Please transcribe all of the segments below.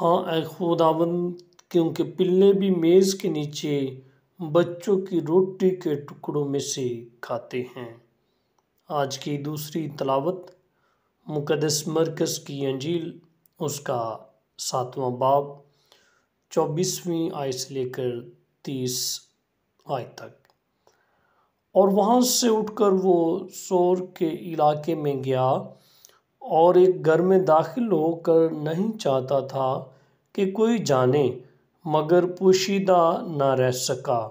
ہاں اے خداوند، کیونکہ پلے بھی میز کے نیچے بچوں کی روٹی کے ٹکڑوں میں سے کھاتے ہیں۔ آج کی دوسری تلاوت مقدس مرکز کی انجیل، اس کا 7واں باب 24ویں آیت سے لے کر 30 آیت تک۔ اور وہاں سے اٹھ کر وہ سور کے علاقے میں گیا اور ایک گھر میں داخل ہو کر نہیں چاہتا تھا کہ کوئی جانے، مگر پوشیدہ نہ رہ سکا،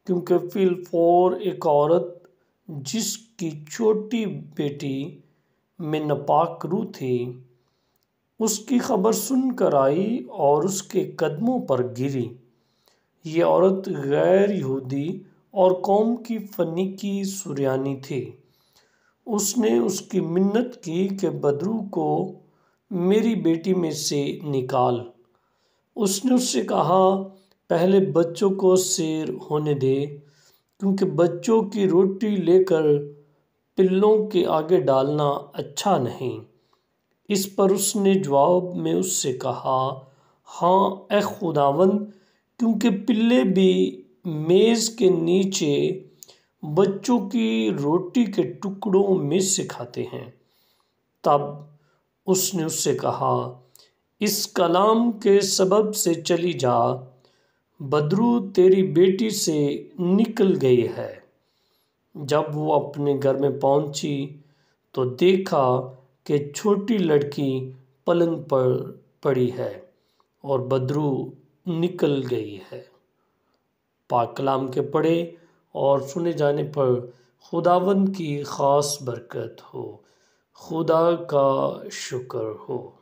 کیونکہ فی الفور ایک عورت جس کی چھوٹی بیٹی میں ناپاک روح تھی، اس کی خبر سن کر آئی اور اس کے قدموں پر گری۔ یہ عورت غیر یہودی اور قوم کی فنیکی سریانی تھی۔ اس نے اس کی منت کی کہ بدرو کو میری بیٹی میں سے نکال۔ اس نے اس سے کہا، پہلے بچوں کو سیر ہونے دے، کیونکہ بچوں کی روٹی لے کر پلوں کے آگے ڈالنا اچھا نہیں۔ اس پر اس نے جواب میں اس سے کہا، ہاں اے خداوند، کیونکہ پلے بھی میز کے نیچے بچوں کی روٹی کے ٹکڑوں میں سے کھاتے ہیں۔ تب اس نے اس سے کہا، اس کلام کے سبب سے چلی جا، بدرو تیری بیٹی سے نکل گئی ہے۔ جب وہ اپنے گھر میں پہنچی تو دیکھا کہ چھوٹی لڑکی پلنگ پر پڑی ہے اور بدرو نکل گئی ہے۔ پاک کلام کے پڑھے اور سنے جانے پر خداوند کی خاص برکت ہو۔ خدا کا شکر ہو۔